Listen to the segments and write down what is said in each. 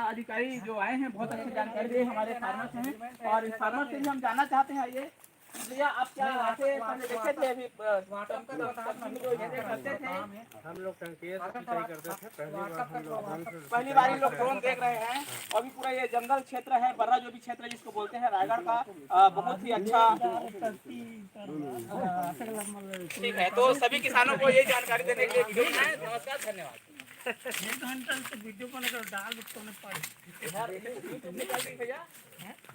अधिकारी जो आए हैं बहुत अच्छी जानकारी दी हमारे फार्मर से हैं और इस फार्मर से भी हम जानना चाहते हैं। आइए भैया, आप क्या आते पहले देखे थे? अभी करते थे हम लोग टंकी सिंचाई करते थे। पहली बार लोग ड्रोन देख रहे हैं। अभी पूरा ये जंगल क्षेत्र है, बर्रा जो भी क्षेत्र है जिसको बोलते हैं रायगढ़ का, बहुत ही अच्छा। ठीक है, तो सभी किसानों को ये जानकारी देने के लिए वीडियो बनाए। नमस्कार, धन्यवाद। वीडियो को डाल भैया,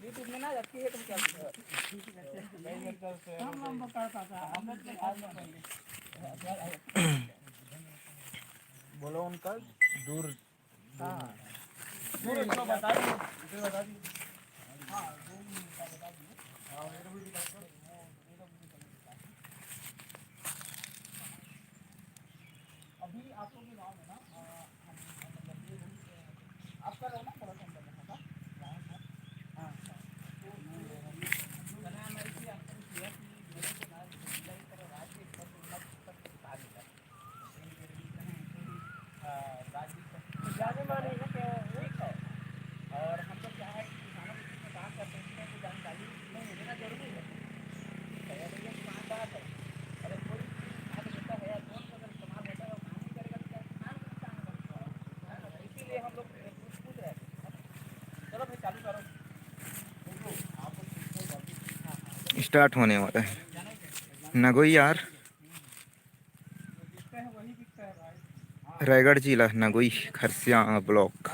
यूट्यूब में ना रखी है तुम क्या बोलो उनका दूर बता दीजिए। अभी आप लोग के गाँव में ना आपका रहना थोड़ा सा और हम लोग क्या है कि किसानों के बीच में काम करते हैं तो जानकारी नहीं देना जरूरी है। बात है, अगर कोई खाद देता है या ड्रोन का अगर इस्तेमाल होता है और काम नहीं करेगा तो क्या किसान को नुकसान होगा? इसीलिए हम लोग पूछ रहे हैं। चलो भाई चालू करो। स्टार्ट होने वाला है नगोई यार, रायगढ़ जिला नगोई खरसिया ब्लॉक।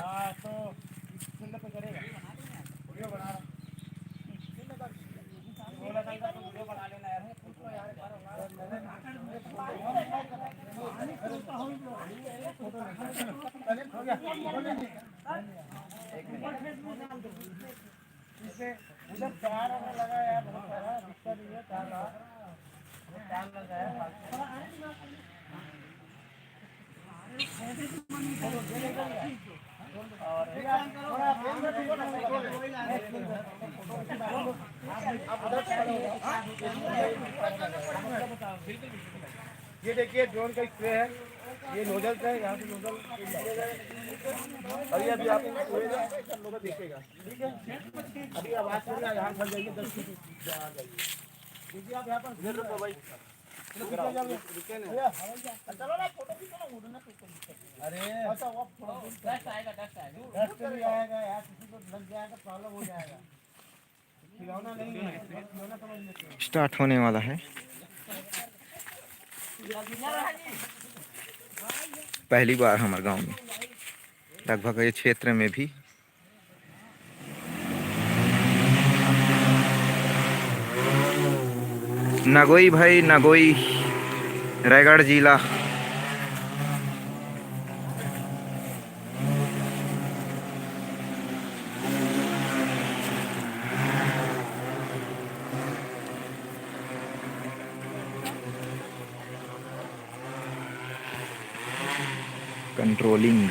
उधर चार लगा यार, बहुत सारा दिक्कत नहीं है। चार लगा है ये देखिए ड्रोन का स्प्रे है, ये नोजल है, यहाँ से नोजल अभी अभी आप लोग देखेगा। ठीक है, अभी आवाज सुनिए, यहाँ फंस जाइए 10 फीट आ जाइए। देखिए आप यहाँ पर इधर रुको भाई, रुके ना, चलो ना फोटो खींचो ना, उड़ना तो कोई दिक्कत नहीं। अरे अच्छा वो डस्ट आएगा, डस्ट भी आएगा यार, किसी को लग जाएगा प्रॉब्लम हो जाएगा। खिलौना नहीं है, खिलौना समझ लेते हैं। स्टार्ट होने वाला है। पहली बार हमारे गांव में, लगभग ये क्षेत्र में भी नगोई भाई, नगोई रायगढ़ जिला। कंट्रोलिंग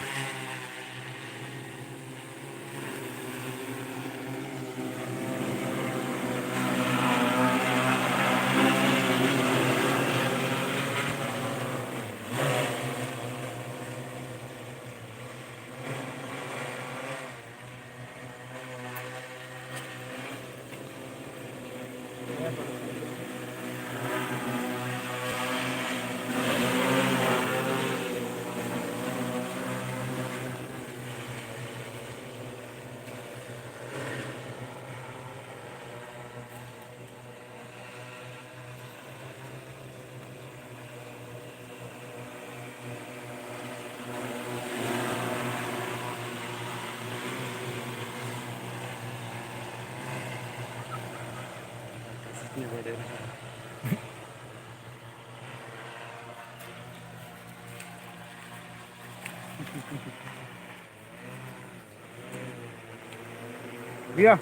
भैया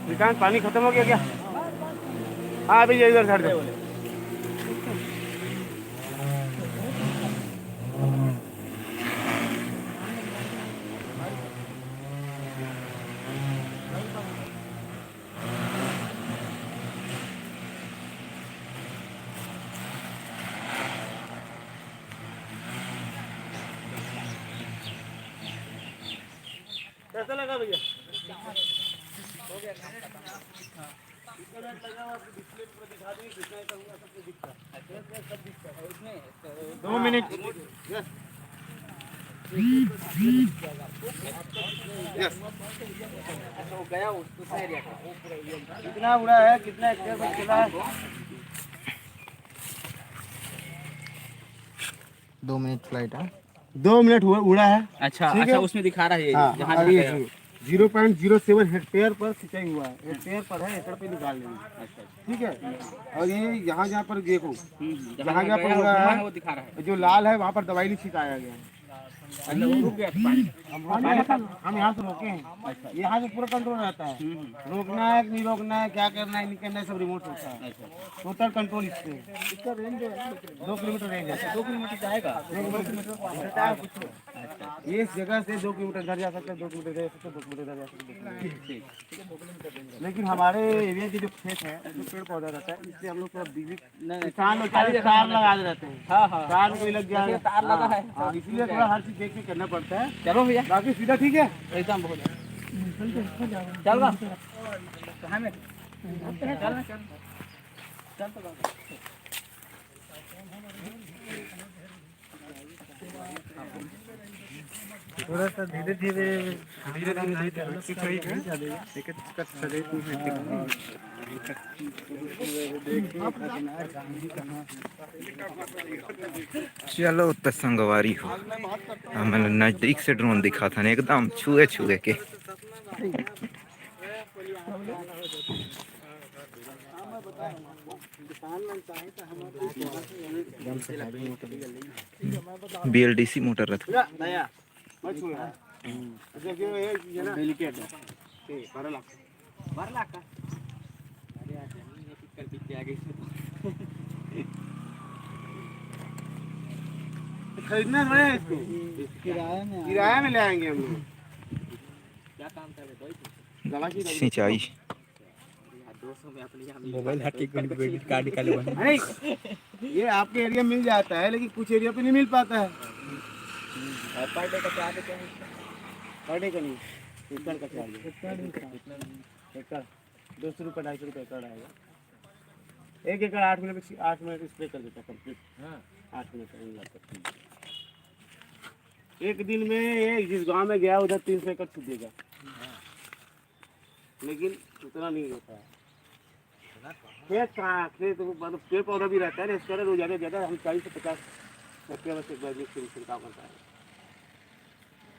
श्रीकांत पानी खत्म हो गया क्या? हाँ भैया इधर छड़ दो। कैसा लगा भैया? दो मिनट गया उसका एरिया कितना उड़ा है, कितना हेक्टेयर पर चला है? 2 मिनट फ्लाइट है। 2 मिनट हुआ उड़ा है। अच्छा ठीक अच्छा है? उसमें दिखा रहा है ये हाँ, जहाँ और जहाँ ये गया। 0.07 हेक्टेयर पर सिंचाई हुआ है। हेक्टेयर पर है, एकड़ पे निकाल लेंगे। ठीक है, और ये यहाँ जहाँ पर देखो, जहाँ जहाँ पर उड़ा है वो दिखा रहा है। जो लाल है वहाँ पर दवाई नहीं छिटाया गया है। अच्छा वो रुक गया पानी। हम यहाँ से रोके हैं, यहाँ से पूरा कंट्रोल रहता है। रोकना है कि नहीं रोकना है, क्या करना है नहीं करना है, सब रिमोट होता है। टोटल कंट्रोल इससे। इसका रेंज 2 किलोमीटर रेंज है। 2 किलोमीटर जाएगा। 2 किलोमीटर ये इस जगह से 2 किलोमीटर इधर जा सकते हैं, 2 किलोमीटर इधर जा सकते हैं, 2 किलोमीटर इधर जा सकते हैं। लेकिन हमारे एरिया के जो खेत है उसमें पेड़ पौधा रहता है, इससे हम लोग पूरा बिजली किसान लोग तार लगा रहते हैं। हाँ हाँ तार में कोई लग गया है, तार लगा है। हाँ, इसीलिए थोड़ा हर चीज देख के करना पड़ता है। चलो भैया बाकी सीधा ठीक है। एकदम बहुत चल बा कहाँ में चल चल तो थोड़ा सा धीरे धीरे चलो तो संगवारी हो। हमें नजदीक से ड्रोन दिखा था ना, एकदम छुए छुए के। BLDC मोटर रहता। नया मत छुआ। देखिए ये चीज है ना, डेलिकेट है। 12 लाख 12 लाख का। अरे यार ये कर पीछे आ गई खरीदना है इसको, किराया में ले आएंगे हम लोग। क्या काम कर रहे दवा की सिंचाई 200 में अपनी मोबाइल हट के क्रेडिट कार्ड निकाले। नहीं, ये आपके एरिया में मिल जाता है, लेकिन कुछ एरिया पे नहीं मिल पाता है। पर डे का चार्ज क्या है? पर डे का नहीं, एकड़ का चार्ज। एकड़ 200 रुपये 250 रुपये एकड़ आएगा। 1 एकड़ 8 मिनट स्प्रे कर देता कंप्लीट। हाँ 8 मिनट। एक दिन में ये जिस गांव में गया उधर 300 एकड़ छू देगा, लेकिन उतना नहीं होता है। खेत कहाँ, खेत मतलब पेड़ पौधा भी रहता है ना, इस कारण वो ज़्यादा हम 40 से 50 हेक्टेयर से छिड़काव करता है।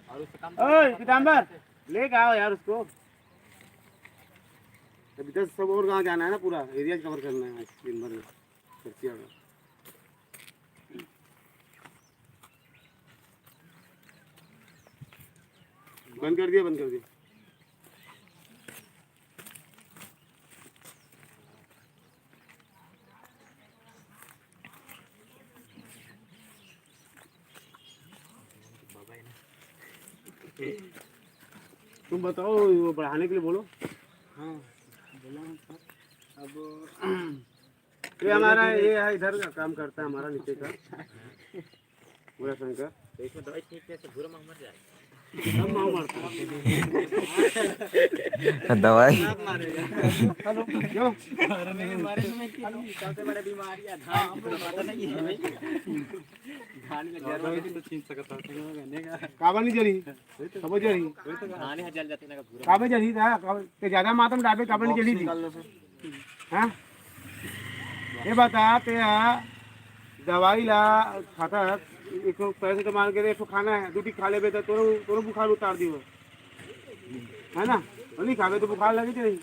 और उससे कम ओए पीताम्बर लेके आओ यार उसको। अभी तो सब और गाँव जाना है ना, पूरा एरिया कवर करना है दिन भर में खर्चिया का। बंद कर दिया, बंद कर दिया। तुम बताओ, वो बढ़ाने के लिए बोलो। हाँ बोला अब ये हमारा ये है, इधर का काम करता है हमारा नीचे का पूरा शंकर। इसमें दवाई छींटने से भूरा मर जाएगा। सब माँ मारता है। दवाई क्यों? सबसे बड़ी बीमारी है धान, हमको पता नहीं है भाई। धान में जरूर तो छीन सकता है। काबा नहीं जरी, सब जरी। धान ही जल जाते ना भूरा। काबे जरी था, के ज्यादा मात्रा में डाबे काबा नहीं जरी थी। हाँ ये बता ते दवाई ला खाता एक पैसे तो मान के एक खाना है, दूटी खा ले तो तोरो बुखार उतार दी हो, है ना? और नहीं खावे तो बुखार लगे नहीं।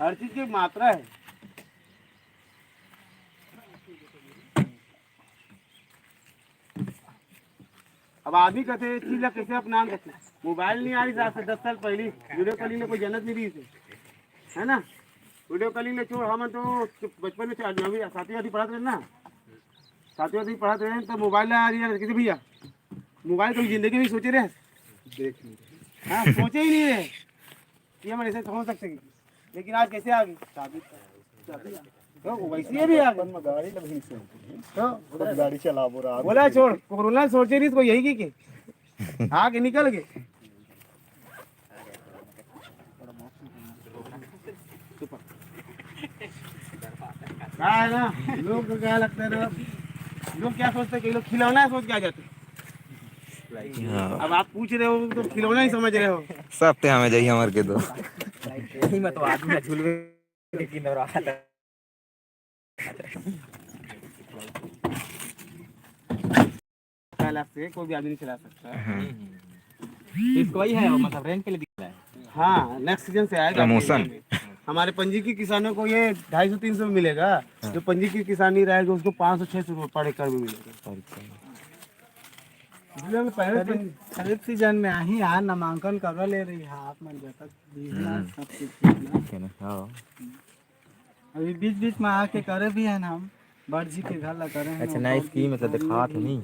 हर चीज की मात्रा है। अब आदमी कहते हैं चीज कैसे अपना रखे। मोबाइल नहीं आ रही आज से 10 साल पहले, वीडियो कॉलिंग में कोई जन्नत नहीं दी, है ना? वीडियो कॉलिंग में छोड़, हम तो बचपन में 7वीं पढ़ाते रहे ना, 7वीं पढ़ाते रहे तो मोबाइल आ रही है किसी भैया। मोबाइल कभी जिंदगी में सोचे रहे, हाँ सोचे ही नहीं रहे कि हम ऐसे हो सकते, लेकिन आज कैसे आ गई तो वैसे भी आ गई। गाड़ी लगी से तो गाड़ी चला रहा बोला छोड़, कोरोना सोचे नहीं तो यही की आगे निकल गए। क्या है ना, लोग को क्या लगता है ना, लोग क्या सोचते हैं, कई लोग खिलौना सोच के आ जाते हैं। हाँ, अब आप पूछ रहे हो तो खिलौना ही समझ रहे हो। सब ते हमें जाइए हमारे के दो। यही में तो आदमी ना झूलवे के किंदर रहा था। पहला से कोई भी आदमी नहीं चला सकता है। हाँ, इसको वही है मतलब रेंट के लिए दिख रहा है। हाँ, नेक्स्ट सीजन से आएगा प्रमोशन। अपने इंडिया में। हमारे पंजीकृत किसानों को ये 250-300 में मिलेगा। जो पंजीकृत किसान नहीं रहेगा उसको 500-600 रुपये पर एकड़ में मिलेगा। इसलिए हमें पहले खरीफ सीजन में ही यहाँ नामांकन कर ले रही है आप मन जब तक सब चीज अभी बीच बीच में आके करे भी है ना हम बर्जी के घर ला करे हैं। अच्छा नई स्कीम मतलब दिखा था नहीं।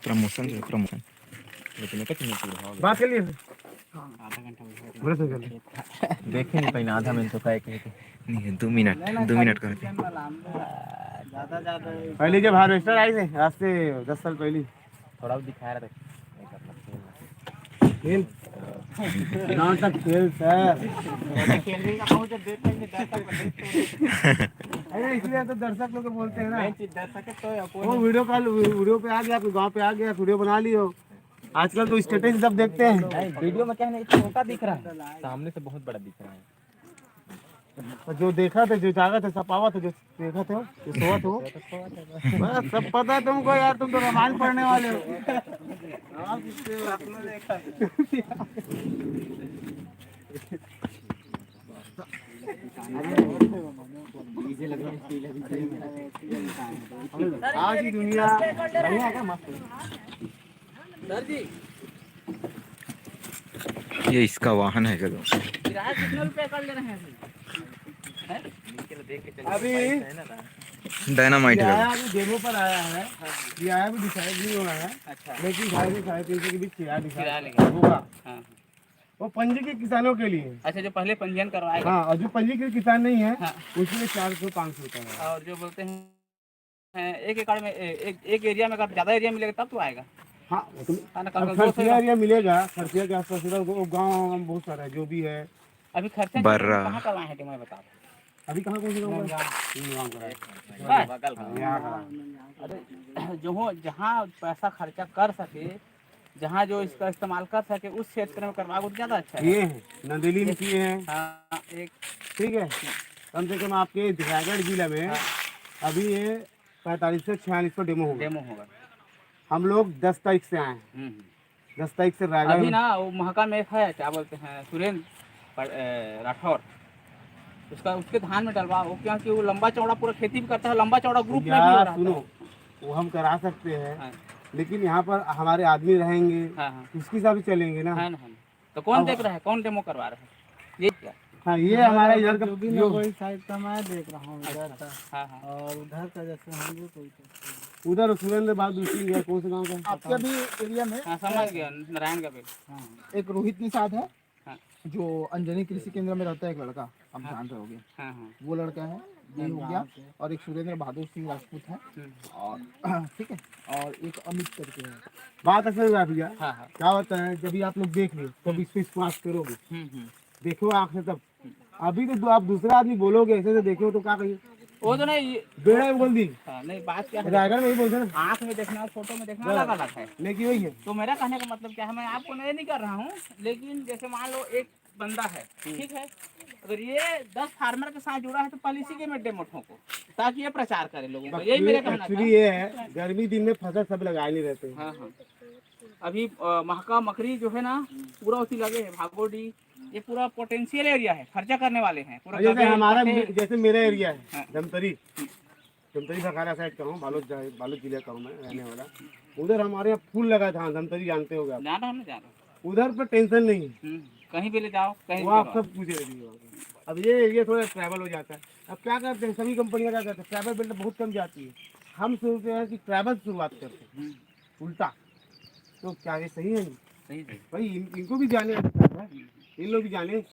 प्रमोशन जो प्रमोशन लेकिन कुछ नहीं किया बात कर लिए आधा घंटा बड़े से कर लिए। देखे नहीं पहले आधा मिनट तो कहे के नहीं, 2 मिनट का है। ज्यादा ज्यादा पहले जब हार्वेस्टर आई थे आज से 10 साल पहले, थोड़ा भी दिखाया रहा खेल गाँव तक खेल सर। खेलने का बहुत देखेंगे अरे इसलिए तो दर्शक लोग बोलते हैं ना, दर्शक तो वो वीडियो कॉल वीडियो पे आ गया, आपके गांव पे आ गया, वीडियो बना लियो। आजकल तो स्टेटस सब देखते हैं। वीडियो में क्या है ना छोटा दिख रहा है, सामने से बहुत बड़ा दिख रहा है। और जो देखा था, जो जागा था, सब पावा था, जो देखा था, जो सोआ था, बस सब पता है तुमको यार, तुम तो रामायण पढ़ने वाले हो। आज की दुनिया बढ़िया है, मस्त है। सर जी ये इसका वाहन है चलो। किराया कितने रुपए कर ले रहे हैं अभी डायनामाइट है। किराया अभी डेमो पर आया है, किराया भी डिसाइड नहीं हुआ है, अच्छा लेकिन 250-350 के बीच किराया किराया डिसाइड लेंगे। होगा। हाँ। वो पंजीकृत किसानों के लिए। अच्छा जो पहले पंजीयन करवाएगा। हाँ, और जो पंजीकृत किसान नहीं है हाँ। उसके लिए 400-500 रुपये है। और जो बोलते हैं एक एकड़ में एक एरिया में अगर ज्यादा एरिया मिलेगा तब तो आएगा। हाँ, तो हाँ ना, अब कम खर्चिया एरिया मिलेगा, खर्चिया के आसपास गाँव बहुत सारा है, जो भी है। अभी खर्चा बर्रा। कहाँ करवाए हैं मैं बताओ। अभी कहाँ कौन सी गाँव है? गाँव का है। बस। यहाँ का। अरे जो जहाँ पैसा खर्चा कर सके, जहाँ जो इसका इस्तेमाल कर सके उस क्षेत्र में करवाओ तो ज्यादा अच्छा है। ये है नंदेली में किए हैं, हाँ एक ठीक है। कम से कम आपके रायगढ़ जिला में अभी ये 45 से 46 का डेमो होगा। डेमो होगा। हम लोग 10 तारीख से आए हैं, 10 तारीख से रायगढ़ अभी में। ना वो महका में एक है क्या बोलते हैं सुरेंद्र राठौर, उसका उसके धान में डलवा वो, क्योंकि वो लंबा चौड़ा पूरा खेती भी करता है, लंबा चौड़ा ग्रुप में भी हो यार रहा सुनो, वो हम करा सकते हैं, हाँ। लेकिन यहाँ पर हमारे आदमी रहेंगे, हाँ हाँ उसके हिसाब से चलेंगे ना। है ना। तो कौन देख रहा है, कौन डेमो करवा रहा है ये क्या? हाँ, ये हमारा इधर का जो भी जो वही साइड का मैं देख रहा हूँ इधर का, हाँ हाँ और उधर का जैसे हम लोग कोई उधर सुरेंद्र बहादुर सिंह है, कौन से गाँव का? आपके भी एरिया में हाँ समझ गया, नारायण का बेल। एक रोहित निषाद है हाँ। जो अंजनी कृषि केंद्र में रहता है, एक लड़का आप जान रहे होगे, हाँ हाँ वो लड़का है ये हो गया, और एक सुरेंद्र बहादुर सिंह राजपूत है, और ठीक है, और एक अमित करके है। बात असल है भैया, हाँ हाँ क्या होता है जब भी आप लोग देख लो तब इस पे विश्वास करोगे, देखो आँख से तब। अभी तो आप दूसरा आदमी बोलोगे ऐसे से देखो तो क्या कहिए, वो तो नहीं बेड़ा ही बोल दी। हाँ, नहीं बात क्या है, रायगढ़ में ही बोलते ना, आँख में देखना और फोटो में देखना अलग अलग है। लेकिन वही है। तो मेरा कहने का मतलब क्या है, मैं आपको नहीं कर रहा हूँ, लेकिन जैसे मान लो एक बंदा है, ठीक है, अगर ये 10 फार्मर के साथ जुड़ा है तो पहले इसी के में डेमो ठोको ताकि ये प्रचार करे लोगों को, यही मेरा कहना था। एक्चुअली ये है, गर्मी दिन में फसल सब लगाए नहीं रहते हैं। हाँ हाँ अभी महका मकरी जो है ना पूरा उसी लगे है, भागोडी ये पूरा पोटेंशियल एरिया है, खर्चा करने वाले हैं पूरा। जैसे हमारा गड्ढे- जैसे मेरा एरिया है हाँ। धमतरी भखारा साइड का हूँ, बालोद जिले का हूँ मैं रहने वाला। उधर हमारे यहाँ फूल लगा था, धमतरी जानते होगे आप। जान रहा हूँ ना, जान रहा हूँ। उधर पर टेंशन नहीं है, कहीं भी ले जाओ, कहीं वो भी आप करवाओ। सब पूछ रहे थे। अब ये एरिया थोड़ा ट्रैवल हो जाता है। अब क्या करते हैं, सभी कंपनियां क्या करते हैं, ट्रैवल बिल्ड बहुत कम जाती है। हम सोचते हैं कि ट्रैवल शुरुआत करते हैं, उल्टा। तो क्या ये सही है? सही सही भाई इनको भी जाने, इन लोग भी जाने।